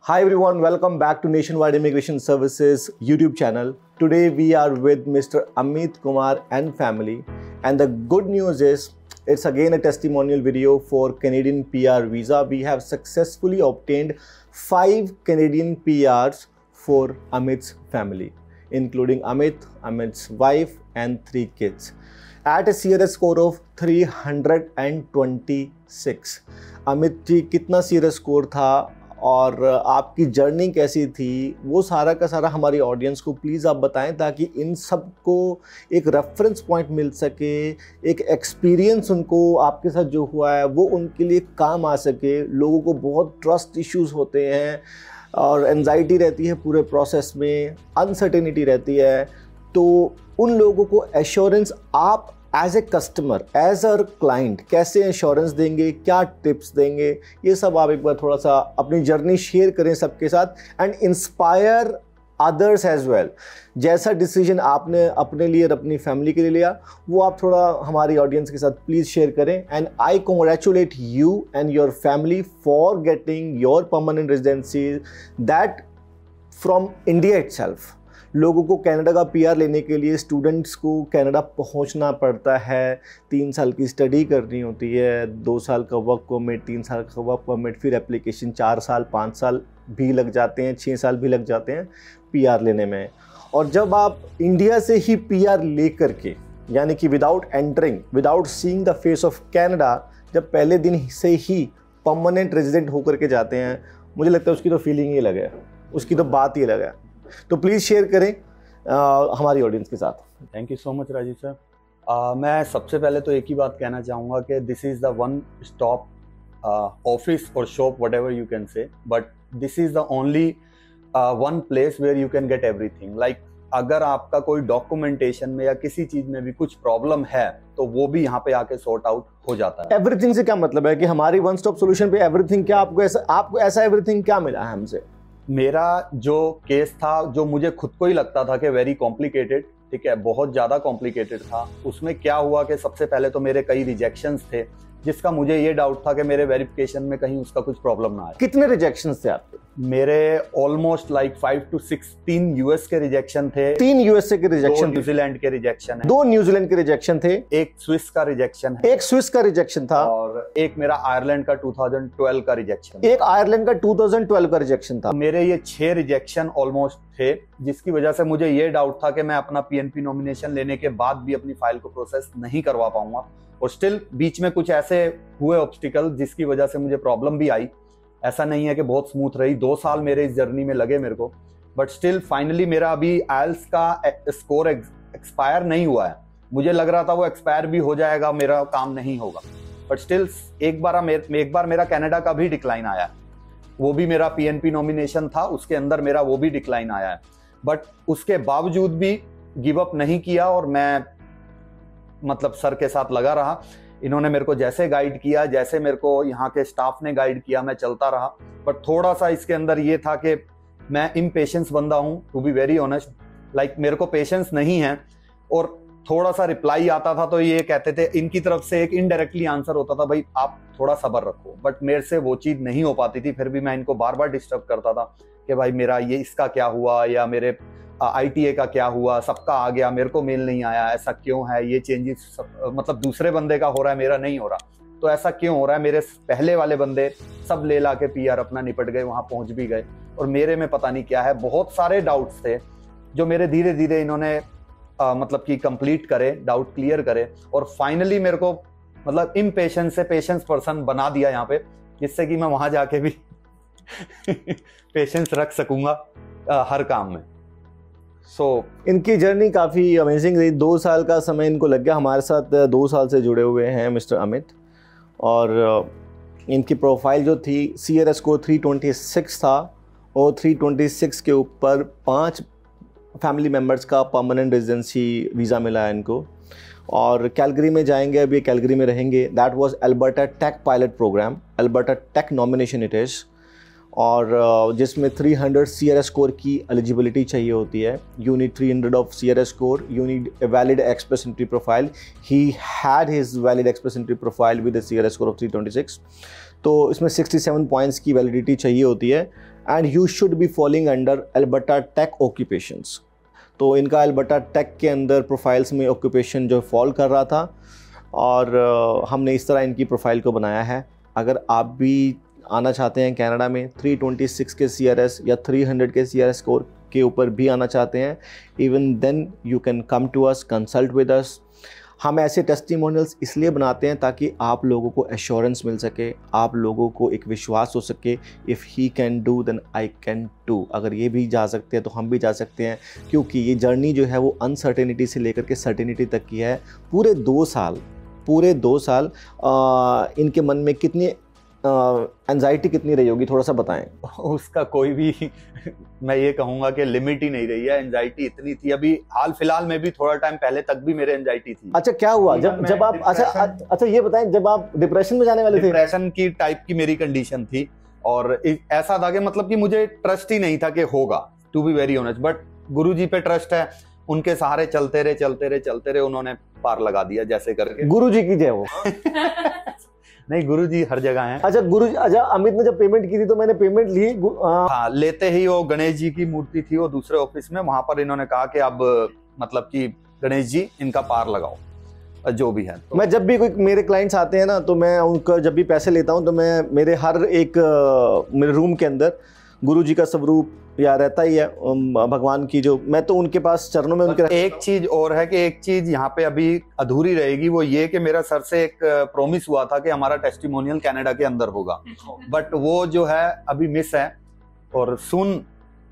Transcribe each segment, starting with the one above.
Hi everyone, welcome back to Nationwide Immigration Services YouTube channel. Today we are with Mr. Amit Kumar and family, and the good news is it's again a testimonial video for Canadian PR visa. We have successfully obtained 5 Canadian PRs for Amit's family, including Amit's wife and 3 kids at a CRS score of 326. Amit ji कितना CRS score था और आपकी journey कैसी थी, वो सारा का सारा हमारी ऑडियंस को प्लीज़ आप बताएं, ताकि इन सब को एक रेफरेंस पॉइंट मिल सके, एक एक्सपीरियंस उनको आपके साथ जो हुआ है वो उनके लिए काम आ सके। लोगों को बहुत ट्रस्ट इश्यूज होते हैं और एंजाइटी रहती है पूरे प्रोसेस में, अनसर्टेनिटी रहती है, तो उन लोगों को एश्योरेंस आप as a customer, as a client कैसे इंश्योरेंस देंगे, क्या टिप्स देंगे, ये सब आप एक बार थोड़ा सा अपनी जर्नी शेयर करें सबके साथ and inspire others as well. जैसा डिसीजन आपने अपने लिए और अपनी फैमिली के लिए लिया वो आप थोड़ा हमारी ऑडियंस के साथ प्लीज़ शेयर करें। And I congratulate you and your family for getting your permanent residency that from India itself. लोगों को कनाडा का पीआर लेने के लिए स्टूडेंट्स को कनाडा पहुंचना पड़ता है, 3 साल की स्टडी करनी होती है, 2 साल का वर्क परमिट, 3 साल का वर्क परमिट, फिर एप्लीकेशन, 4 साल 5 साल भी लग जाते हैं, 6 साल भी लग जाते हैं पीआर लेने में। और जब आप इंडिया से ही पीआर ले करके, यानी कि without entering, without seeing the face of Canada, जब पहले दिन से ही परमानेंट रेजिडेंट होकर के जाते हैं, मुझे लगता है उसकी तो फीलिंग ही अलग है, उसकी तो बात ही अलग है। तो प्लीज़ शेयर करें हमारी ऑडियंस के साथ। Thank you so much Rajeev sir. मैं सबसे पहले तो एक ही बात कहना चाहूँगा कि this is the one stop office और shop, whatever you can say, but this is the only one place where you can get everything. Like अगर आपका कोई डॉक्यूमेंटेशन में या किसी चीज़ में भी कुछ प्रॉब्लम है तो वो भी यहाँ पे आके सॉर्ट आउट हो जाता है। एवरीथिंग से क्या मतलब है कि हमारी वन स्टॉप सोल्यूशन पे एवरीथिंग, क्या आपको ऐसा एवरीथिंग क्या मिला है हमसे? मेरा जो केस था, जो मुझे खुद को ही लगता था कि वेरी कॉम्प्लिकेटेड, ठीक है, बहुत ज़्यादा कॉम्प्लिकेटेड था, उसमें क्या हुआ कि सबसे पहले तो मेरे कई रिजेक्शंस थे, जिसका मुझे ये डाउट था कि मेरे वेरिफिकेशन में कहीं उसका कुछ प्रॉब्लम ना आए। कितने रिजेक्शंस थे आपके? मेरे ऑलमोस्ट लाइक 5 to 6 3 यूएस के रिजेक्शन थे, 3 यूएसए के रिजेक्शन, 2 न्यूजीलैंड के रिजेक्शन है, 2 न्यूजीलैंड के रिजेक्शन थे, 1 स्विस का रिजेक्शन है, 1 स्विस का रिजेक्शन था, और एक मेरा आयरलैंड का 2012 का रिजेक्शन, एक आयरलैंड का 2012 का रिजेक्शन था। मेरे ये 6 रिजेक्शन ऑलमोस्ट थे, जिसकी वजह से मुझे ये डाउट था कि मैं अपना पीएनपी नॉमिनेशन लेने के बाद भी अपनी फाइल को प्रोसेस नहीं करवा पाऊंगा। और स्टिल बीच में कुछ ऐसे हुए ऑब्स्टिकल जिसकी वजह से मुझे प्रॉब्लम भी आई। ऐसा नहीं है कि बहुत स्मूथ रही, 2 साल मेरे इस जर्नी में लगे मेरे को, बट स्टिल फाइनली मेरा अभी आइल्स का स्कोर एक्सपायर नहीं हुआ है। मुझे लग रहा था वो एक्सपायर भी हो जाएगा, मेरा काम नहीं होगा, बट स्टिल एक बार मेरा कनाडा का भी डिक्लाइन आया, वो भी मेरा पीएनपी नॉमिनेशन था, उसके अंदर मेरा वो भी डिक्लाइन आया है, बट उसके बावजूद भी गिव अप नहीं किया और मैं मतलब सर के साथ लगा रहा। इन्होंने मेरे को जैसे गाइड किया, जैसे मेरे को यहाँ के स्टाफ ने गाइड किया, मैं चलता रहा। बट थोड़ा सा इसके अंदर ये था कि मैं इम्पेशेंस बंदा हूँ, to be very honest, like मेरे को पेशेंस नहीं है। और थोड़ा सा रिप्लाई आता था तो ये कहते थे, इनकी तरफ से एक इनडायरेक्टली आंसर होता था, भाई आप थोड़ा सब्र रखो, बट मेरे से वो चीज़ नहीं हो पाती थी। फिर भी मैं इनको बार बार डिस्टर्ब करता था कि भाई मेरा ये इसका क्या हुआ, या मेरे ITA का क्या हुआ, सबका आ गया, मेरे को मेल नहीं आया, ऐसा क्यों है, ये चेंजेस मतलब दूसरे बंदे का हो रहा है, मेरा नहीं हो रहा, तो ऐसा क्यों हो रहा है। मेरे पहले वाले बंदे सब ले ला के PR अपना निपट गए, वहाँ पहुँच भी गए, और मेरे में पता नहीं क्या है। बहुत सारे डाउट्स थे जो मेरे धीरे धीरे इन्होंने मतलब कि कंप्लीट करे, डाउट क्लियर करे, और फाइनली मेरे को मतलब इम्पेशेंस से पेशेंस पर्सन बना दिया यहाँ पे, जिससे कि मैं वहाँ जाके भी पेशेंस रख सकूँगा हर काम में। इनकी जर्नी काफ़ी अमेजिंग रही। 2 साल का समय इनको लग गया, हमारे साथ 2 साल से जुड़े हुए हैं मिस्टर अमित, और इनकी प्रोफाइल जो थी CRS स्कोर 326 था, और 326 के ऊपर 5 फैमिली मेम्बर्स का परमानेंट रेजिडेंसी वीज़ा मिला है इनको, और कैलगरी में जाएंगे, अभी कैलगरी में रहेंगे। That was Alberta tech pilot program, Alberta tech nomination it is, और जिसमें 300 CRS स्कोर की एलिजिबिलिटी चाहिए होती है। You need 300 of CRS score, you need a valid express entry profile. He had his valid express entry profile with a CRS score of 326. तो इसमें 67 points की validity चाहिए होती है, and you should be following under Alberta tech occupations. तो इनका Alberta take के अंदर प्रोफाइल्स में ऑक्यूपेशन जो फॉल कर रहा था, और हमने इस तरह इनकी प्रोफाइल को बनाया है। अगर आप भी आना चाहते हैं कनाडा में, 326 के CRS या 300 के CRS स्कोर के ऊपर भी आना चाहते हैं, even then you can come to us, consult with us. हम ऐसे टेस्टिमोनियल्स इसलिए बनाते हैं ताकि आप लोगों को एश्योरेंस मिल सके, आप लोगों को एक विश्वास हो सके, if he can do then I can too. अगर ये भी जा सकते हैं तो हम भी जा सकते हैं, क्योंकि ये जर्नी जो है वो अनसर्टेनिटी से लेकर के सर्टेनिटी तक की है। पूरे 2 साल इनके मन में कितनी एंजाइटी कितनी रही होगी, थोड़ा सा बताएं। उसका कोई भी मैं ये कहूंगा कि लिमिट ही नहीं रही है। एंजाइटी इतनी थी, अभी हाल फिलहाल में भी थोड़ा टाइम पहले तक भी मेरे एंजाइटी थी। अच्छा, क्या हुआ जब आप अच्छा ये बताएं, जब आप डिप्रेशन में जाने वाले थे? डिप्रेशन की टाइप की मेरी कंडीशन थी, और ऐसा था कि मतलब कि मुझे ट्रस्ट ही नहीं था कि होगा, to be very honest. But Guruji पे ट्रस्ट है, उनके सहारे चलते रहे, उन्होंने पार लगा दिया जैसे करके। गुरुजी की जय हो। नहीं, गुरुजी हर जगह हैं। अच्छा गुरुजी, अच्छा अमित ने जब पेमेंट की थी तो मैंने पेमेंट ली। हाँ, लेते ही वो गणेश जी की मूर्ति थी वो दूसरे ऑफिस में, वहां पर इन्होंने कहा कि अब मतलब कि गणेश जी इनका पार लगाओ जो भी है। तो मैं जब भी कोई मेरे क्लाइंट्स आते हैं ना, तो मैं उनका जब भी पैसे लेता हूं तो मैं मेरे हर एक मेरे रूम के अंदर गुरुजी का स्वरूप या रहता ही है, भगवान की जो, मैं तो उनके पास चरणों में उनके। एक चीज और है कि एक चीज यहाँ पे अभी अधूरी रहेगी, वो ये कि मेरा सर से एक प्रॉमिस हुआ था कि हमारा टेस्टिमोनियल कनाडा के अंदर होगा, बट वो जो है अभी मिस है, और सून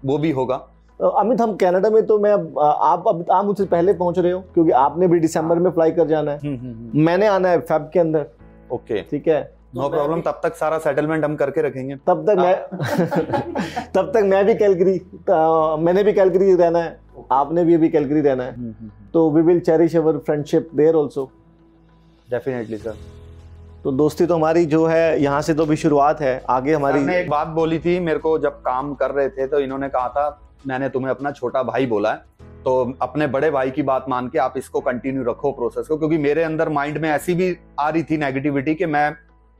वो भी होगा। अमित, हम कनाडा में तो मैं आप मुझसे पहले पहुंच रहे हो, क्योंकि आपने भी दिसंबर में फ्लाई कर जाना है, मैंने आना है फेब के अंदर। ओके, ठीक है, नो प्रॉब्लम। तब तक सारा सेटलमेंट हम करके रखेंगे। तब तक मैं भी कैलगरी, मैंने भी कैलगरी रहना है, आपने भी अभी कैलगरी रहना है, तो we will cherish our friendship there also. Definitely sir. तो दोस्ती तो हमारी जो है यहाँ से तो भी शुरुआत है, आगे हमारी। ने एक बात बोली थी मेरे को जब काम कर रहे थे, तो इन्होंने कहा था मैंने तुम्हें अपना छोटा भाई बोला है, तो अपने बड़े भाई की बात मान के आप इसको कंटिन्यू रखो प्रोसेस को, क्योंकि मेरे अंदर माइंड में ऐसी भी आ रही थी नेगेटिविटी कि मैं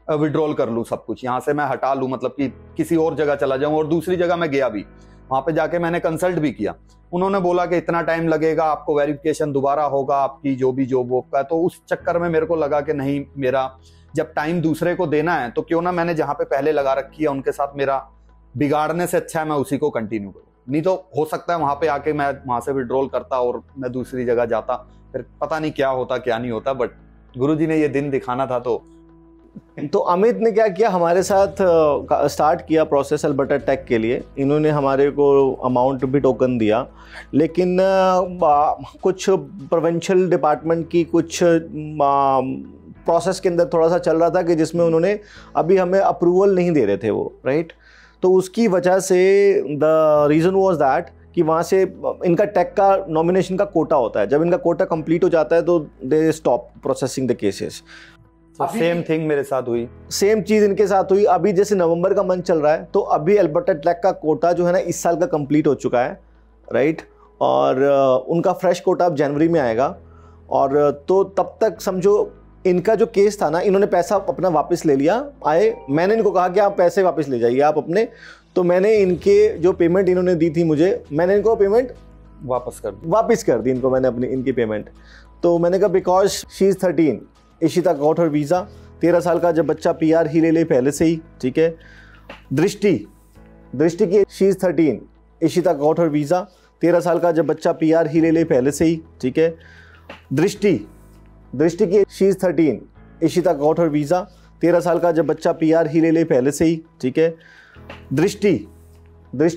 विड्रॉल कर लूं, सब कुछ यहाँ से मैं हटा लूं, मतलब कि किसी और जगह चला जाऊं। और दूसरी जगह मैं गया भी, वहां पे जाके मैंने कंसल्ट भी किया। उन्होंने बोला कि इतना टाइम लगेगा, आपको वेरिफिकेशन दोबारा होगा आपकी जो भी जॉब वॉब का। तो उस चक्कर में मेरे को लगा कि नहीं, मेरा जब टाइम दूसरे को देना है तो क्यों ना मैंने जहाँ पे पहले लगा रखी है उनके साथ मेरा बिगाड़ने से अच्छा है मैं उसी को कंटिन्यू करूँ। नहीं तो हो सकता है वहां पे आके मैं वहां से विड्रॉल करता और मैं दूसरी जगह जाता, फिर पता नहीं क्या होता क्या नहीं होता। बट गुरुजी ने ये दिन दिखाना था। तो अमित ने क्या किया, हमारे साथ स्टार्ट किया प्रोसेस अल्बर्टा टेक के लिए। इन्होंने हमारे को अमाउंट भी टोकन दिया, लेकिन कुछ प्रोविंशियल डिपार्टमेंट की कुछ प्रोसेस के अंदर थोड़ा सा चल रहा था कि जिसमें उन्होंने अभी हमें अप्रूवल नहीं दे रहे थे वो, राइट। तो उसकी वजह से द रीज़न वाज दैट कि वहाँ से इनका टेक का नॉमिनेशन का कोटा होता है, जब इनका कोटा कंप्लीट हो जाता है तो they stop processing the cases. Same thing मेरे साथ हुई, सेम चीज़ इनके साथ हुई। अभी जैसे नवंबर का मंथ चल रहा है, तो अभी अल्बर्टा टेक का कोटा जो है ना इस साल का कंप्लीट हो चुका है, राइट। और उनका फ्रेश कोटा अब जनवरी में आएगा। और तो तब तक समझो इनका जो केस था ना, इन्होंने पैसा अपना वापस ले लिया। मैंने इनको कहा कि आप पैसे वापस ले जाइए आप अपने, तो मैंने इनके जो पेमेंट इन्होंने दी थी मुझे, मैंने इनको पेमेंट वापस कर दी इनको, मैंने अपनी इनकी पेमेंट। तो मैंने कहा because she is 13, Ishita got her visa. 13 साल का जब बच्चा PR ही ले ले पहले से ही, ठीक है। दृष्टि की she is 13, Ishita got her visa. 13 साल का जब बच्चा PR ही ले ले पहले से ही, ठीक है। दृष्टि की she is 13, Ishita got her visa. 13 साल का जब बच्चा PR ही ले ले पहले से ही, ठीक है। दृष्टि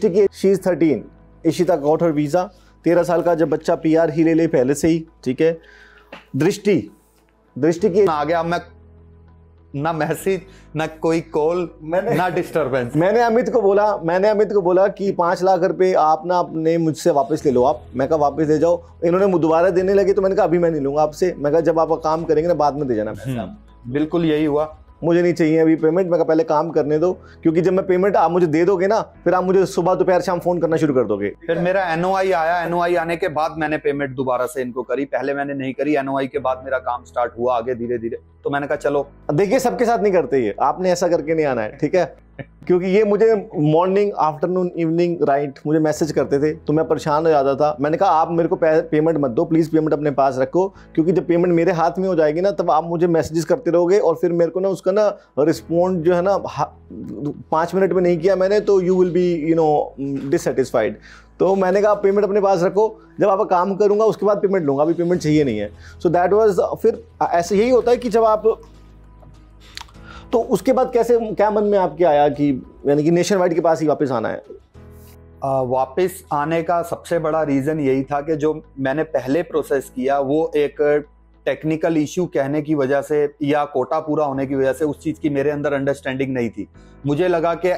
की she is 13, Ishita got her visa. 13 साल का जब बच्चा PR ही ले ले पहले से ही, ठीक है। दृष्टि की आ गया मैं, ना मैसेज ना कोई कॉल ना डिस्टर्बेंस। मैंने अमित को बोला कि 5 लाख रुपए आप ना अपने मुझसे वापस ले लो आप। मैं कहा वापस ले जाओ। इन्होंने दोबारा देने लगे तो मैंने कहा अभी मैं नहीं लूंगा आपसे। मैं कहा जब आप काम करेंगे ना बाद में दे जाना पैसा। बिल्कुल यही हुआ, मुझे नहीं चाहिए अभी पेमेंट। मैं कहा पहले काम करने दो, क्योंकि जब मैं पेमेंट आप मुझे दे दोगे ना, फिर आप मुझे सुबह दोपहर शाम फोन करना शुरू कर दोगे। फिर मेरा NOI आया, NOI आने के बाद मैंने पेमेंट दोबारा से इनको करी। पहले मैंने नहीं करी, NOI के बाद मेरा काम स्टार्ट हुआ आगे धीरे धीरे। तो मैंने कहा चलो, देखिए सबके साथ नहीं करते ये, आपने ऐसा करके नहीं आना है, ठीक है। क्योंकि ये मुझे मॉर्निंग आफ्टरनून इवनिंग राइट मुझे मैसेज करते थे, तो मैं परेशान हो जाता था। मैंने कहा आप मेरे को पेमेंट मत दो प्लीज़, पेमेंट अपने पास रखो, क्योंकि जब पेमेंट मेरे हाथ में हो जाएगी ना तब आप मुझे मैसेजेस करते रहोगे और फिर मेरे को ना उसका ना रिस्पॉन्ड जो है ना 5 मिनट में नहीं किया मैंने तो यू विल बी डिससेटिस्फाइड। तो मैंने कहा आप पेमेंट अपने पास रखो, जब आप काम करूँगा उसके बाद पेमेंट लूँगा, अभी पेमेंट चाहिए नहीं है। सो दैट वाज, फिर ऐसे यही होता है कि जब आप, तो उसके बाद कैसे, क्या मन में आपके आया कि यानी कि नेशन वाइड के पास ही वापस आना है? वापस आने का सबसे बड़ा रीज़न यही था कि जो मैंने पहले प्रोसेस किया वो एक टेक्निकल इशू कहने की वजह से या कोटा पूरा होने की वजह से उस चीज़ की मेरे अंदर अंडरस्टैंडिंग नहीं थी। मुझे लगा कि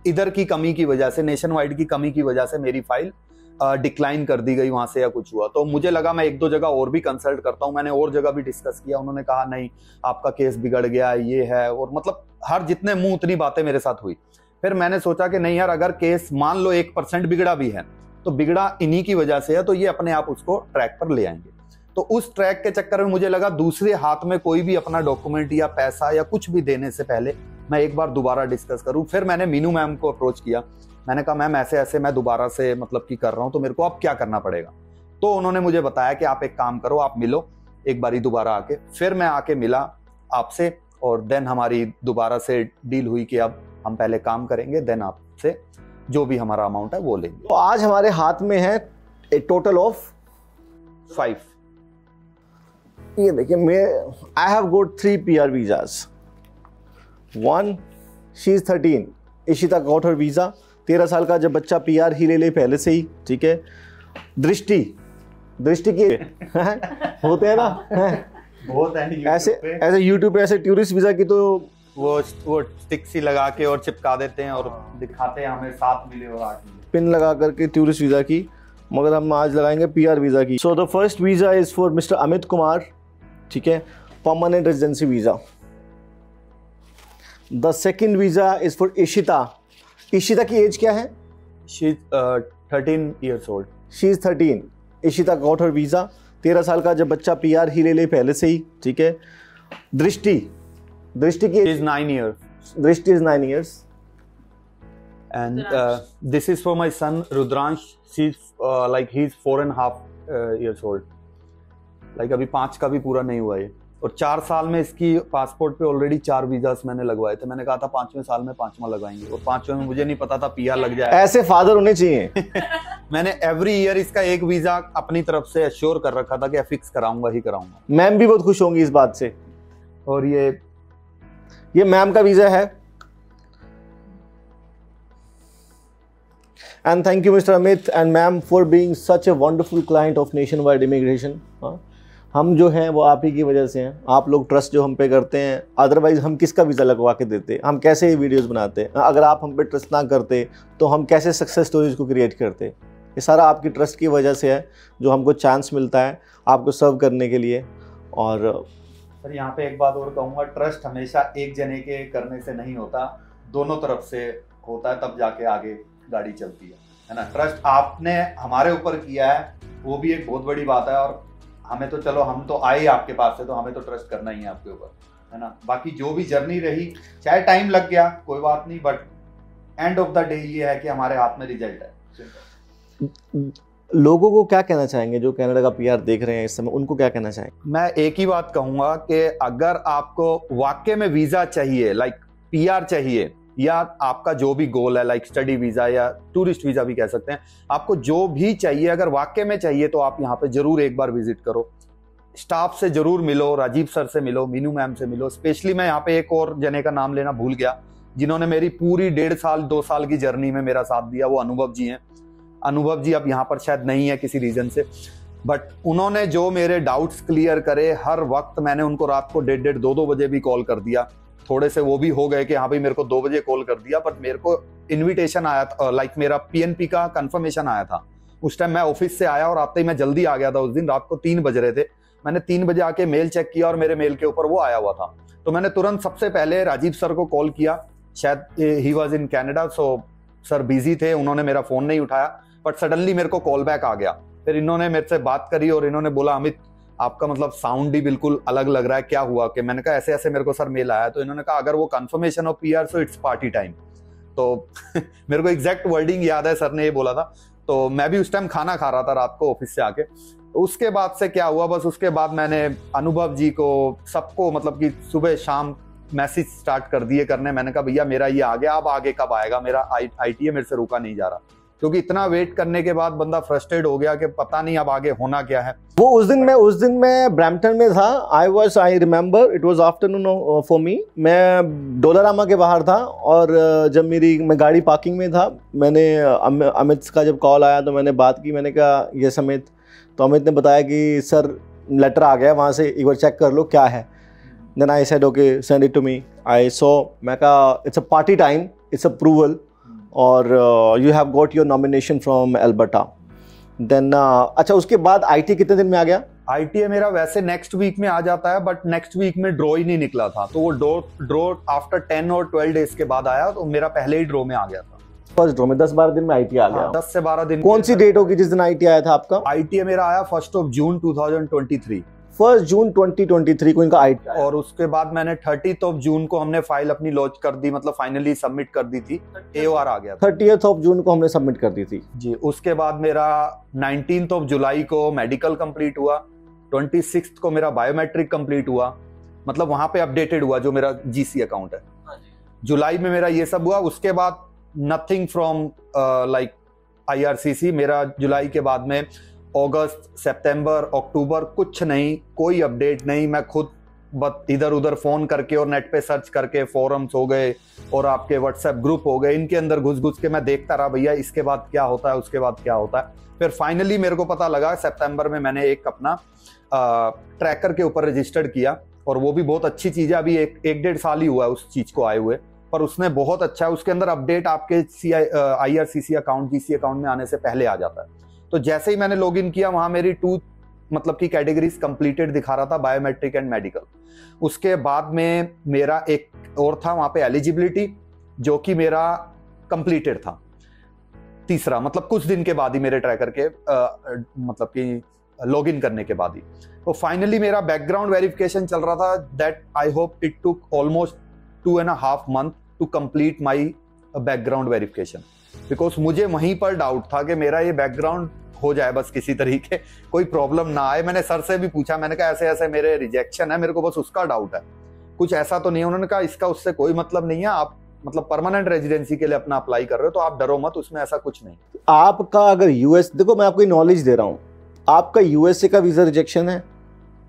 इधर की कमी की वजह से, नेशन वाइड की कमी की वजह से मेरी फाइल डिक्लाइन कर दी गई वहाँ से या कुछ हुआ। तो मुझे लगा मैं 1-2 जगह और भी कंसल्ट करता हूँ, मैंने और जगह भी डिस्कस किया, उन्होंने कहा नहीं आपका केस बिगड़ गया ये है, और मतलब हर जितने मुंह उतनी बातें मेरे साथ हुई। फिर मैंने सोचा कि नहीं यार, अगर केस मान लो 1% बिगड़ा भी है तो बिगड़ा इन्हीं की वजह से है, तो ये अपने आप उसको ट्रैक पर ले आएंगे। तो उस ट्रैक के चक्कर में मुझे लगा दूसरे हाथ में कोई भी अपना डॉक्यूमेंट या पैसा या कुछ भी देने से पहले मैं एक बार दोबारा डिस्कस करूं। फिर मैंने मीनू मैम को अप्रोच किया, मैंने कहा मैम ऐसे ऐसे मैं दोबारा से मतलब कि कर रहा हूं, तो मेरे को अब क्या करना पड़ेगा। तो उन्होंने मुझे बताया कि आप एक काम करो, आप मिलो एक बारी दोबारा आके। फिर मैं आके मिला आपसे और देन हमारी दोबारा से डील हुई कि अब हम पहले काम करेंगे, देन आपसे जो भी हमारा अमाउंट है वो लेंगे। तो आज हमारे हाथ में है एक टोटल ऑफ 5। ये देखिए, मैं I have got 3 PR visas. 1, she is 13, Ishita got her visa. 13 साल का जब बच्चा PR ही ले ले पहले से ही, ठीक है। दृष्टि के होते हैं ना बहुत है ऐसे यूट्यूब पे ऐसे टूरिस्ट वीजा की तो वो स्टिक सी लगा के और चिपका देते हैं और दिखाते हैं हमें 7 मिले और 8 मिले, पिन लगा करके टूरिस्ट वीजा की, मगर हम आज लगाएंगे PR वीजा की। So the first visa is for mister Amit Kumar, ठीक है, permanent residency visa. The second visa is for Ishita. Ishita की एज क्या है? She is 13 years old। She is 13, Ishita got her visa. 13 साल का जब बच्चा PR ही ले ले पहले से ही, ठीक है। दृष्टि की इज 9 years। दृष्टि is 9 years। And this is for my son Rudransh। She's like he's 4.5 years old। Like अभी 5 का भी पूरा नहीं हुआ ये, और 4 साल में इसकी पासपोर्ट पे ऑलरेडी 4 वीजास मैंने लगवाए थे। मैंने कहा था 5वें साल में 5वां लगाएंगे, और 5वें में मुझे नहीं पता था PR लग जाए। ऐसे फादर होने चाहिए। मैंने एवरी ईयर इसका एक वीजा अपनी तरफ से एश्योर कर रखा था कि फिक्स कराऊंगा ही कराऊंगा। मैम भी बहुत खुश होंगी इस बात से। और ये मैम का वीजा है। And thank you mister Amit and ma'am for being such a wonderful client of nationwide immigration. हम जो हैं वो आप ही की वजह से हैं, आप लोग ट्रस्ट जो हम पे करते हैं, अदरवाइज हम किसका वीज़ा लगवा के देते, हम कैसे ये वीडियोस बनाते। अगर आप हम पे ट्रस्ट ना करते तो हम कैसे सक्सेस स्टोरीज को क्रिएट करते। ये सारा आपकी ट्रस्ट की वजह से है जो हमको चांस मिलता है आपको सर्व करने के लिए। और सर यहाँ पे एक बात और कहूँगा, ट्रस्ट हमेशा एक जने के करने से नहीं होता, दोनों तरफ से होता है, तब जाके आगे गाड़ी चलती है ना। ट्रस्ट आपने हमारे ऊपर किया है वो भी एक बहुत बड़ी बात है, और हमें तो चलो हम तो आए आपके पास से, तो हमें तो ट्रस्ट करना ही है आपके ऊपर, है ना। बाकी जो भी जर्नी रही, चाहे टाइम लग गया कोई बात नहीं, but end of the day ये है कि हमारे हाथ में रिजल्ट है। लोगों को क्या कहना चाहेंगे जो कनाडा का PR देख रहे हैं इस समय, उनको क्या कहना चाहेंगे? मैं एक ही बात कहूंगा कि अगर आपको वाकई में वीजा चाहिए, लाइक PR चाहिए, या आपका जो भी गोल है लाइक स्टडी वीजा या टूरिस्ट वीजा भी कह सकते हैं, आपको जो भी चाहिए अगर वाकई में चाहिए तो आप यहाँ पे जरूर एक बार विजिट करो, स्टाफ से जरूर मिलो, राजीव सर से मिलो, मीनू मैम से मिलो। स्पेशली मैं यहाँ पे एक और जने का नाम लेना भूल गया जिन्होंने मेरी पूरी 1.5 साल 2 साल की जर्नी में मेरा साथ दिया, वो अनुभव जी हैं। अनुभव जी अब यहाँ पर शायद नहीं है किसी रीजन से, बट उन्होंने जो मेरे डाउट्स क्लियर करे, हर वक्त मैंने उनको रात को 1:30 2-2 बजे भी कॉल कर दिया। थोड़े से वो भी हो गए कि हाँ भाई मेरे को 2 बजे कॉल कर दिया, बट मेरे को इनविटेशन आया था, लाइक मेरा PNP का कंफर्मेशन आया था। उस टाइम मैं ऑफिस से आया और आते ही मैं जल्दी आ गया था। उस दिन रात को 3 बज रहे थे, मैंने 3 बजे आके मेल चेक किया और मेरे मेल के ऊपर वो आया हुआ था। तो मैंने तुरंत सबसे पहले राजीव सर को कॉल किया, शायद he was in Canada, so sir busy थे, उन्होंने मेरा फोन नहीं उठाया, बट सडनली मेरे को कॉल बैक आ गया। फिर इन्होंने मेरे से बात करी और इन्होंने बोला अमित आपका मतलब साउंड ही बिल्कुल अलग लग रहा है, क्या हुआ? कि मैंने कहा ऐसे ऐसे मेरे को सर मेल आया। तो इन्होंने कहा अगर वो confirmation of PR so it's party time. तो मेरे को एग्जैक्ट वर्डिंग याद है, सर ने ये बोला था। तो मैं भी उस टाइम खाना खा रहा था रात को ऑफिस से आके। उसके बाद से क्या हुआ, बस उसके बाद मैंने अनुभव जी को, सबको, मतलब कि सुबह शाम मैसेज स्टार्ट कर दिए करने। मैंने कहा भैया मेरा ये आ गया, अब आगे कब आएगा, मेरा ITA मेरे से रुका नहीं जा रहा, क्योंकि इतना वेट करने के बाद बंदा फ्रस्ट्रेट हो गया कि पता नहीं अब आगे होना क्या है। वो उस दिन मैं ब्रैम्पटन में था। I remember it was afternoon for me. मैं डोलारामा के बाहर था और जब मैं गाड़ी पार्किंग में था, मैंने अमित का जब कॉल आया तो मैंने बात की। मैंने कहा ये समित, तो अमित ने बताया कि सर लेटर आ गया वहाँ से, एक बार चेक कर लो क्या है। Then I said okay send it to me. I so, मैं कहा it's a party time, it's approval और you have got your nomination from Alberta. Then अच्छा, उसके बाद IT कितने दिन में आ गया? ITA मेरा वैसे नेक्स्ट वीक में आ जाता है, बट नेक्स्ट वीक में ड्रॉ ही नहीं निकला था, तो वो ड्रॉ आफ्टर 10 और 12 डेज के बाद आया, तो मेरा पहले ही ड्रॉ में आ गया था। फर्स्ट ड्रॉ में 10-12 दिन में IT आ गया। 10 से 12 दिन। कौन सी डेट होगी जिस दिन IT आया था आपका? ITA मेरा आया 1 जून 2023। 1 जून 2023 को इनका IT आया। और उसके बाद मैंने 30 जून को हमने फाइल अपनी लॉन्च कर दी, मतलब फाइनली सबमिट कर दी थी। AOR आ गया था। 30 जून को हमने सबमिट कर दी थी जी। उसके बाद मेरा 19 जुलाई को मेडिकल कंप्लीट हुआ, 26 को मेरा बायोमेट्रिक कंप्लीट हुआ, मतलब वहां पे अपडेटेड हुआ जो मेरा GC अकाउंट है। जुलाई में मेरा ये सब हुआ। उसके बाद नथिंग फ्रॉम लाइक IRCC। मेरा जुलाई के बाद में अगस्त, सितंबर, अक्टूबर कुछ नहीं, कोई अपडेट नहीं। मैं खुद इधर उधर फोन करके और नेट पे सर्च करके, फोरम्स हो गए और आपके व्हाट्सएप ग्रुप हो गए, इनके अंदर घुस घुस के मैं देखता रहा भैया इसके बाद क्या होता है, उसके बाद क्या होता है। फिर फाइनली मेरे को पता लगा, सितंबर में मैंने एक अपना ट्रैकर के ऊपर रजिस्टर्ड किया, और वो भी बहुत अच्छी चीज है। अभी एक 1.5 साल ही हुआ है उस चीज को आए हुए, पर उसने बहुत अच्छा है। उसके अंदर अपडेट आपके IRCC अकाउंट, GC अकाउंट में आने से पहले आ जाता है। तो जैसे ही मैंने लॉगिन किया, वहां मेरी 2 मतलब की कैटेगरीज कंप्लीटेड दिखा रहा था, बायोमेट्रिक एंड मेडिकल। उसके बाद में मेरा एक और था वहां पे एलिजिबिलिटी, जो कि मेरा कंप्लीटेड था, तीसरा, मतलब कुछ दिन के बाद ही मेरे ट्रैकर के मतलब कि लॉगिन करने के बाद ही। तो फाइनली मेरा बैकग्राउंड वेरिफिकेशन चल रहा था। That I hope it took almost 2.5 month to complete my background verification, because मुझे वहीं पर डाउट था कि मेरा ये बैकग्राउंड हो जाए बस किसी तरीके, कोई प्रॉब्लम ना आए। मैंने सर से भी पूछा, मैंने कहा ऐसे ऐसे मेरे रिजेक्शन है, मेरे को बस उसका डाउट है, कुछ ऐसा तो नहीं है। उन्होंने कहा इसका उससे कोई मतलब नहीं है, आप मतलब परमानेंट रेजिडेंसी के लिए अपना अप्लाई कर रहे हो, तो आप डरो मत, उसमें ऐसा कुछ नहीं। आपका अगर US, देखो मैं आपको नॉलेज दे रहा हूँ, आपका USA का वीज़ा रिजेक्शन है,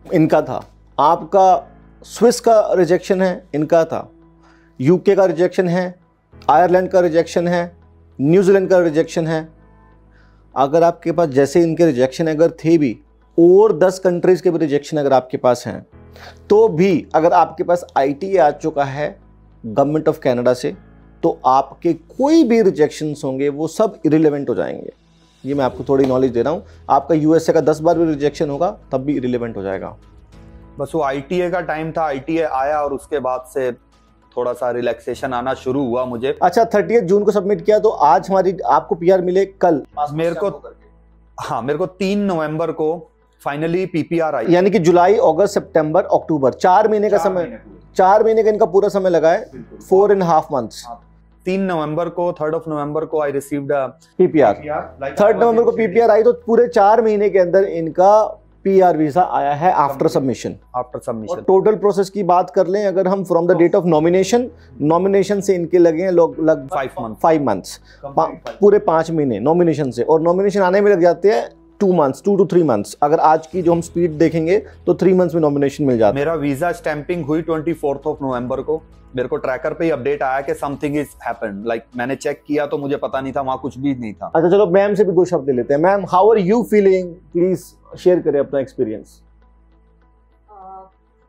इनका था। आपका स्विस का रिजेक्शन है, इनका था। UK का रिजेक्शन है, आयरलैंड का रिजेक्शन है, न्यूजीलैंड का रिजेक्शन है। अगर आपके पास जैसे इनके रिजेक्शन अगर थे भी, और 10 कंट्रीज़ के भी रिजेक्शन अगर आपके पास हैं, तो भी अगर आपके पास ITA आ चुका है गवर्नमेंट ऑफ कनाडा से, तो आपके कोई भी रिजेक्शंस होंगे वो सब इरिलेवेंट हो जाएंगे। ये मैं आपको थोड़ी नॉलेज दे रहा हूँ। आपका USA का 10 बार भी रिजेक्शन होगा तब भी इरिलेवेंट हो जाएगा। बस वो ITA का टाइम था, ITA आया और उसके बाद से थोड़ा सा रिलैक्सेशन आना शुरू हुआ मुझे। अच्छा, 30 जून को सबमिट किया, तो आज हमारी आपको PR मिले कल? मेरे को, हाँ, मेरे को 3 नवंबर को फाइनली PPR आई। यानी कि जुलाई, अगस्त, सितंबर, अक्टूबर, 4 महीने का समय, 4 महीने का इनका पूरा समय लगा है। 4.5 months। 3 नवंबर को, 3 नवंबर को आई रिसीव्ड PPR। 3 नवंबर को PPR आई, तो पूरे 4 महीने के अंदर इनका PR वीजा आया है आफ्टर सबमिशन। टोटल प्रोसेस की बात कर लें अगर हम, from the date of nomination से इनके लगे हैं लगभग 5 months, पूरे 5 महीने नॉमिनेशन से, और नॉमिनेशन आने में लग जाते हैं 2 months, 2 to 3 months। अगर आज की जो हम स्पीड देखेंगे तो 3 months में नॉमिनेशन मिल जाता है। मेरा वीजा स्टैंपिंग हुई 24 नवंबर को। मेरे को ट्रैकर पे ही अपडेट आया कि समथिंग इज हैपेंड। लाइक मैंने चेक किया तो मुझे पता नहीं था, वहां कुछ भी नहीं था। अच्छा चलो, मैम से भी 2 शब्द ले लेते हैं। Ma'am, how are you feeling? Please share करें अपना एक्सपीरियंस।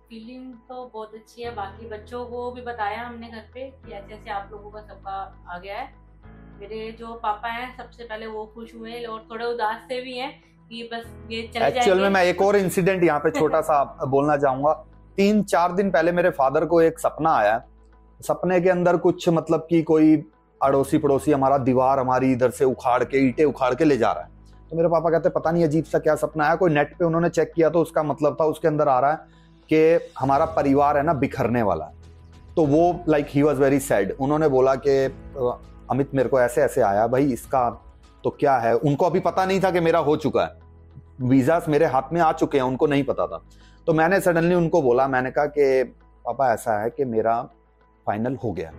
फीलिंग तो बहुत अच्छी है। बाकी बच्चों को भी बताया हमने घर पे कि ऐसे ऐसे आप लोगों का सबका आ गया है। मेरे जो पापा हैं सबसे पहले वो खुश हुए और थोड़े उदास से भी हैं कि बस ये चले जाएंगे। एक्चुअल में मैं एक और इंसिडेंट यहाँ पे छोटा सा बोलना चाहूंगा। 3-4 दिन पहले मेरे फादर को एक सपना आया। सपने के अंदर कुछ मतलब कि कोई अड़ोसी पड़ोसी हमारा दीवार हमारी इधर से उखाड़ के, ईंटें उखाड़ के ले जा रहा है। तो मेरे पापा कहते पता नहीं अजीब सा क्या सपना आया। कोई नेट पे उन्होंने चेक किया तो उसका मतलब था, उसके अंदर आ रहा है कि हमारा परिवार है ना बिखरने वाला है। तो वो like he was very sad. उन्होंने बोला कि अमित मेरे को ऐसे ऐसे आया भाई, इसका तो क्या है। उनको अभी पता नहीं था कि मेरा हो चुका है, वीजास मेरे हाथ में आ चुके हैं, उनको नहीं पता था। तो मैंने सडनली उनको बोला, मैंने कहा कि पापा ऐसा है कि मेरा फाइनल हो गया,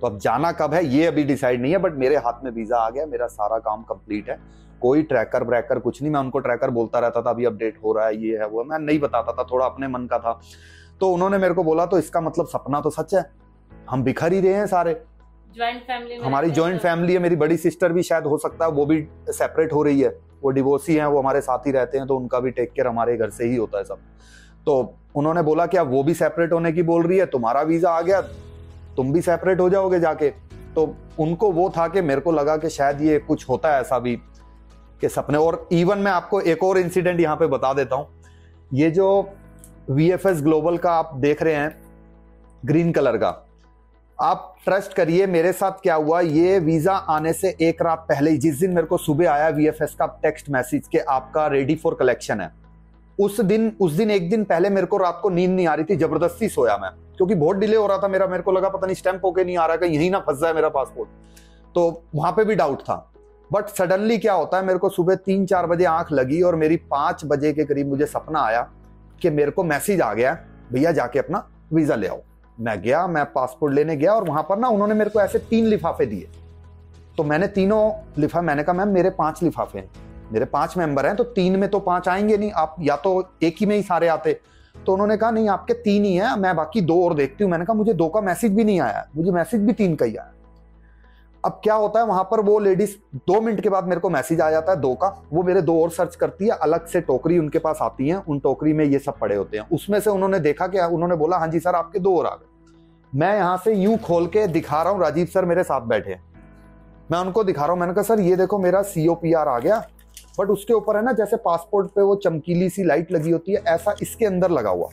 तो अब जाना कब है ये अभी डिसाइड नहीं है, बट मेरे हाथ में वीजा आ गया, मेरा सारा काम कंप्लीट है, कोई ट्रैकर ब्रैकर कुछ नहीं। मैं उनको ट्रैकर बोलता रहता था, अभी अपडेट हो रहा है, ये है वो, मैं नहीं बताता था, थोड़ा अपने मन का था। तो उन्होंने मेरे को बोला तो इसका मतलब सपना तो सच है, हम बिखर ही रहे हैं सारे, ज्वाइंट फैमिली, हमारी जॉइंट फैमिली है, मेरी बड़ी सिस्टर भी शायद हो सकता है वो भी सेपरेट हो रही है, वो डिवोर्सी हैं, वो हमारे साथ ही रहते हैं, तो उनका भी टेक केयर हमारे घर से ही होता है सब। तो उन्होंने बोला कि अब वो भी सेपरेट होने की बोल रही है, तुम्हारा वीजा आ गया, तुम भी सेपरेट हो जाओगे जाके। तो उनको वो था कि मेरे को लगा कि शायद ये कुछ होता है ऐसा भी कि सपने। और इवन मैं आपको एक और इंसिडेंट यहाँ पे बता देता हूँ, ये जो VFS ग्लोबल का आप देख रहे हैं ग्रीन कलर का, आप ट्रस्ट करिए मेरे साथ क्या हुआ, ये वीजा आने से एक रात पहले ही, जिस दिन मेरे को सुबह आया VFS का टेक्स्ट मैसेज कि आपका रेडी फॉर कलेक्शन है, उस दिन एक दिन पहले मेरे को रात को नींद नहीं आ रही थी, जबरदस्ती सोया मैं, क्योंकि बहुत डिले हो रहा था मेरा, मेरे को लगा पता नहीं स्टैंप होके नहीं आ रहा, कहीं यही ना फंस जाए मेरा पासपोर्ट, तो वहां पे भी डाउट था। बट सडनली क्या होता है, मेरे को सुबह 3-4 बजे आंख लगी और मेरी 5 बजे के करीब मुझे सपना आया कि मेरे को मैसेज आ गया, भैया जाके अपना वीजा ले आओ। मैं गया, मैं पासपोर्ट लेने गया, और वहां पर ना उन्होंने मेरे को ऐसे 3 लिफाफे दिए। तो मैंने तीनों लिफाफे, मैंने कहा मैम मेरे 5 लिफाफे हैं, मेरे 5 मेंबर हैं, तो 3 में तो 5 आएंगे नहीं, आप या तो एक ही में ही सारे आते। तो उन्होंने कहा नहीं आपके 3 ही हैं, मैं बाकी 2 और देखती हूँ। मैंने कहा मुझे 2 का मैसेज भी नहीं आया, मुझे मैसेज भी 3 का ही आया। अब क्या होता है वहां पर, वो लेडीज 2 मिनट के बाद मेरे को मैसेज आ जाता है 2 का, वो मेरे 2 और सर्च करती है, अलग से टोकरी उनके पास आती है, उन टोकरी में ये सब पड़े होते हैं। उसमें से उन्होंने देखा कि उन्होंने बोला हाँ जी सर आपके 2 और आ गए। मैं यहां से यूं खोल के दिखा रहा हूं, राजीव सर मेरे साथ बैठे हैं, मैं उनको दिखा रहा हूं, मैंने कहा सर ये देखो मेरा COPR आ गया, बट उसके ऊपर है ना जैसे पासपोर्ट पे वो चमकीली सी लाइट लगी होती है, ऐसा इसके अंदर लगा हुआ।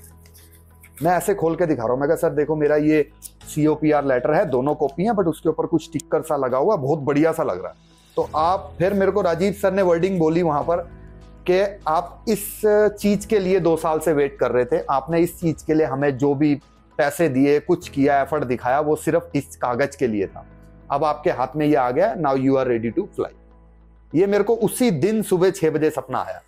मैं ऐसे खोल के दिखा रहा हूं, मैं कहा सर देखो मेरा ये COPR लेटर है, दोनों कॉपी हैं, बट उसके ऊपर कुछ स्टिकर सा लगा हुआ, बहुत बढ़िया सा लग रहा है। तो आप, फिर मेरे को राजीव सर ने वर्डिंग बोली वहां पर कि आप इस चीज के लिए 2 साल से वेट कर रहे थे, आपने इस चीज के लिए हमें जो भी पैसे दिए, कुछ किया, एफर्ट दिखाया, वो सिर्फ इस कागज के लिए था, अब आपके हाथ में ये आ गया, now you are ready to fly. ये मेरे को उसी दिन सुबह 6 बजे सपना आया,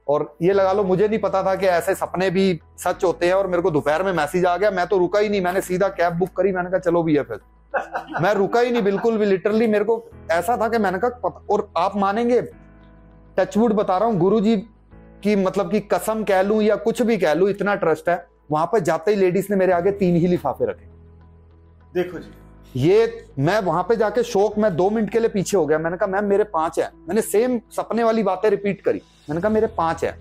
और ये लगा लो मुझे नहीं पता था कि ऐसे सपने भी सच होते हैं। और मेरे को दोपहर में मैसेज आ गया, मैं तो रुका ही नहीं, मैंने सीधा कैब बुक करी, मैंने कहा चलो VFS। मैं रुका ही नहीं बिल्कुल भी, लिटरली मेरे को ऐसा था कि मैंने कहा, और आप मानेंगे टचवुड बता रहा हूँ, गुरुजी की मतलब की कसम कह लूं या कुछ भी कह लूं, इतना ट्रस्ट है। वहां पर जाते ही लेडीज ने मेरे आगे 3 ही लिफाफे रखे। देखो जी, ये मैं वहां पे जाके शौक, मैं 2 मिनट के लिए पीछे हो गया। मैंने कहा मैम मेरे 5 हैं। मैंने सेम सपने वाली बातें रिपीट करी, मैंने कहा मेरे 5 हैं।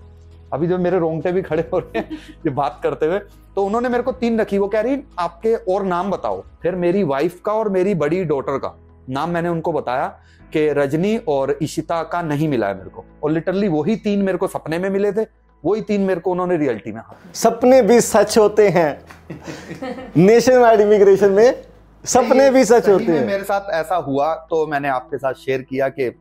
अभी जो मेरे रोंगटे भी खड़े हो रहे हैं ये बात करते हुए। तो उन्होंने मेरे को 3 रखी, वो कह रही आपके और नाम बताओ। फिर मेरी वाइफ का और मेरी बड़ी डॉटर का नाम मैंने उनको बताया कि रजनी और इशिता का नहीं मिला है मेरे को, और लिटरली वही 3 मेरे को सपने में मिले थे, वही 3 मेरे को उन्होंने रियलिटी में। सपने भी सच होते हैं नेशन वाइड इमिग्रेशन में, सपने भी सच होते हैं। मेरे साथ ऐसा हुआ तो मैंने आपके साथ शेयर किया कि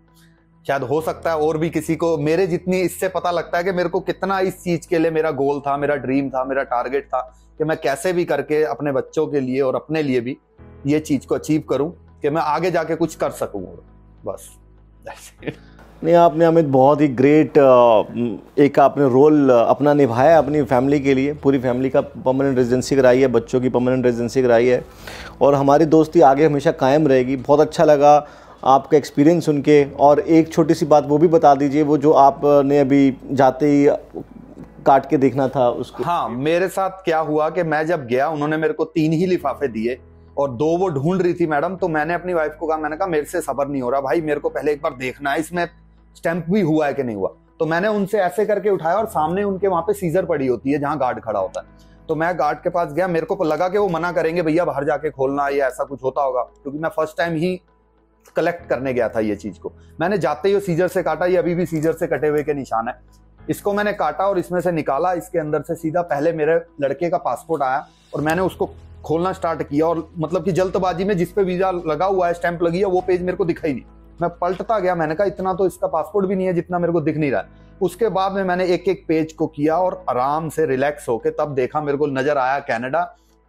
शायद हो सकता है और भी किसी को मेरे जितनी इससे पता लगता है कि मेरे को कितना इस चीज के लिए मेरा गोल था, मेरा ड्रीम था, मेरा टारगेट था कि मैं कैसे भी करके अपने बच्चों के लिए और अपने लिए भी ये चीज को अचीव करूं कि मैं आगे जाके कुछ कर सकूं। बस नहीं, आपने अमित बहुत ही ग्रेट एक आपने रोल अपना निभाया अपनी फैमिली के लिए, पूरी फैमिली का परमानेंट रेजिडेंसी कराई है, बच्चों की परमानेंट रेजिडेंसी कराई है, और हमारी दोस्ती आगे हमेशा कायम रहेगी। बहुत अच्छा लगा आपका एक्सपीरियंस सुन के। और एक छोटी सी बात वो भी बता दीजिए, वो जो आपने अभी जाते ही काट के देखना था उसको। हाँ, मेरे साथ क्या हुआ कि मैं जब गया, उन्होंने मेरे को 3 ही लिफाफे दिए और 2 वो ढूंढ रही थी मैडम। तो मैंने अपनी वाइफ को कहा, मैंने कहा मेरे से सब्र नहीं हो रहा भाई, मेरे को पहले एक बार देखना है इसमें स्टैंप भी हुआ है कि नहीं हुआ। तो मैंने उनसे ऐसे करके उठाया और सामने उनके वहां पे सीजर पड़ी होती है जहां गार्ड खड़ा होता है। तो मैं गार्ड के पास गया, मेरे को लगा कि वो मना करेंगे, भैया बाहर जाके खोलना, या ऐसा कुछ होता होगा, क्योंकि मैं फर्स्ट टाइम ही कलेक्ट करने गया था ये चीज को। मैंने जाते ही सीजर से काटा, ये अभी भी सीजर से कटे हुए के निशान है। इसको मैंने काटा और इसमें से निकाला, इसके अंदर से सीधा पहले मेरे लड़के का पासपोर्ट आया और मैंने उसको खोलना स्टार्ट किया। और मतलब कि जल्दबाजी में जिस पे वीजा लगा हुआ है, स्टैंप लगी है, वो पेज मेरे को दिखा ही नहीं। मैं पलटता गया, मैंने कहा इतना तो इसका पासपोर्ट भी नहीं है जितना मेरे को दिख नहीं रहा है। उसके बाद में मैंने एक एक पेज को किया और आराम से रिलैक्स होके तब देखा, मेरे को नजर आया कनाडा।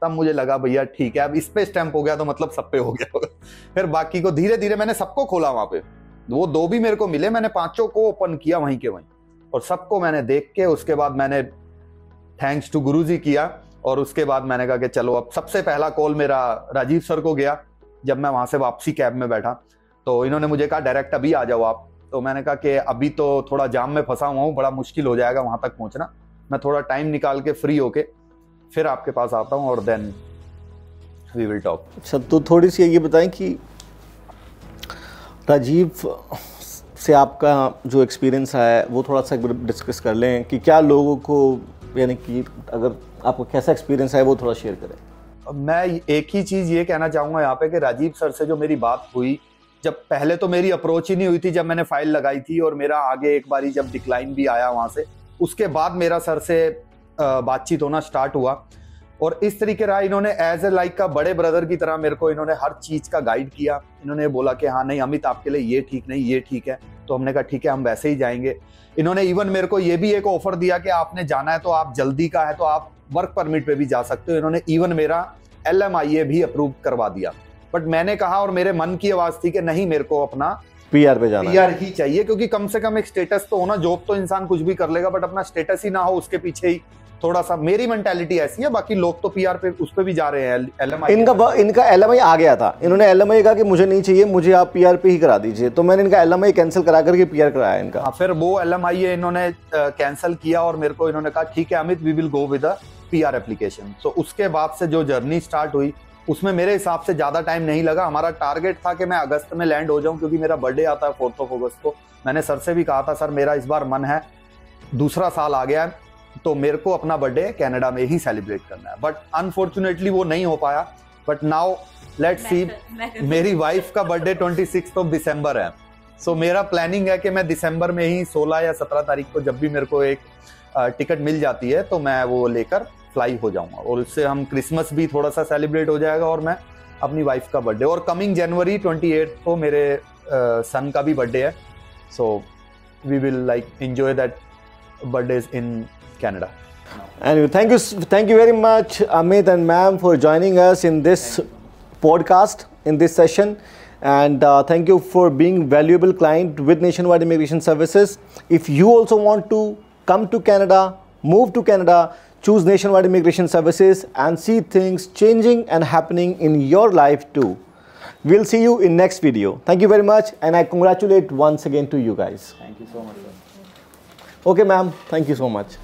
तब मुझे लगा भैया ठीक है, अब इस पे स्टैंप हो गया तो मतलब सब पे हो गया होगा। फिर बाकी को धीरे धीरे मैंने सबको खोला वहां पे, वो 2 भी मेरे को मिले, मैंने 5 को ओपन किया वहीं के वहीं, और सबको मैंने देख के उसके बाद मैंने थैंक्स टू गुरुजी किया। और उसके बाद मैंने कहा कि चलो, अब सबसे पहला कॉल मेरा राजीव सर को गया जब मैं वहां से वापसी कैब में बैठा, तो इन्होंने मुझे कहा डायरेक्ट अभी आ जाओ आप। तो मैंने कहा कि अभी तो थोड़ा जाम में फंसा हुआ हूँ, बड़ा मुश्किल हो जाएगा वहां तक पहुंचना, मैं थोड़ा टाइम निकाल के फ्री होके फिर आपके पास आता हूँ और देन वी विल टॉक। अच्छा, तो थोड़ी सी ये बताएं कि राजीव से आपका जो एक्सपीरियंस है वो थोड़ा सा डिस्कस कर लें कि क्या लोगों को, यानी कि अगर आपको कैसा एक्सपीरियंस है वो थोड़ा शेयर करें। मैं एक ही चीज़ ये कहना चाहूँगा यहाँ पे कि राजीव सर से जो मेरी बात हुई, जब पहले तो मेरी अप्रोच ही नहीं हुई थी जब मैंने फाइल लगाई थी, और मेरा आगे एक बारी जब डिक्लाइन भी आया वहाँ से, उसके बाद मेरा सर से बातचीत होना स्टार्ट हुआ। और इस तरीके रहा, इन्होंने एज ए लाइक का बड़े ब्रदर की तरह मेरे को इन्होंने हर चीज़ का गाइड किया। इन्होंने बोला कि हाँ नहीं अमित आपके लिए ये ठीक नहीं, ये ठीक है, तो हमने कहा ठीक है हम वैसे ही जाएंगे। इन्होंने इवन मेरे को ये भी एक ऑफर दिया कि आपने जाना है तो आप जल्दी का है तो आप वर्क परमिट पे भी जा सकते हो। इन्होंने इवन मेरा LMIA भी अप्रूव करवा दिया, बट मैंने कहा और मेरे मन की आवाज थी कि नहीं, मेरे को अपना PR पे जाना, PR ही चाहिए, क्योंकि कम से कम एक स्टेटस तो होना। जॉब तो इंसान कुछ भी कर लेगा, बट अपना स्टेटस ही ना हो उसके पीछे ही थोड़ा सा मेरी मेंटालिटी ऐसी है। बाकी लोग तो PR पे उस पे भी जा रहे हैं। LMI इनका LMI आ गया था, इन्होंने LMI कहा कि मुझे नहीं चाहिए, मुझे आप PR पे ही करा दीजिए, तो मैंने इनका LMI कैंसिल करा करके PR कराया इनका। हाँ, फिर वो LMIA इन्होंने कैंसिल किया और मेरे को इन्होंने कहा ठीक है Amit we will go with a PR application. तो उसके बाद से जो जर्नी स्टार्ट हुई उसमें मेरे हिसाब से ज्यादा टाइम नहीं लगा। हमारा टारगेट था कि मैं अगस्त में लैंड हो जाऊं, क्योंकि मेरा बर्थडे आता है 4 अगस्त को। मैंने सर से भी कहा था सर मेरा इस बार मन है, दूसरा साल आ गया है तो मेरे को अपना बर्थडे कनाडा में ही सेलिब्रेट करना है, बट अनफॉर्चुनेटली वो नहीं हो पाया। बट नाउ लेट्स सी, मेरी वाइफ का बर्थडे 26 दिसंबर है, सो मेरा प्लानिंग है कि मैं दिसंबर में ही 16 या 17 तारीख को जब भी मेरे को एक टिकट मिल जाती है तो मैं वो लेकर फ्लाई हो जाऊंगा, और उससे हम क्रिसमस भी थोड़ा सा सेलिब्रेट हो जाएगा और मैं अपनी वाइफ का बर्थडे, और कमिंग जनवरी 28 को मेरे सन का भी बर्थडे है, so we will like enjoy that birthdays in Canada. Anyway, thank you very much, Amit and ma'am, for joining us in this podcast, in this session, and thank you for being valuable client with Nationwide Immigration Services. If you also want to come to Canada, move to Canada, choose Nationwide Immigration Services and see things changing and happening in your life too. We'll see you in next video. Thank you very much, and I congratulate once again to you guys. Thank you so much, sir. Okay, ma'am. Thank you so much.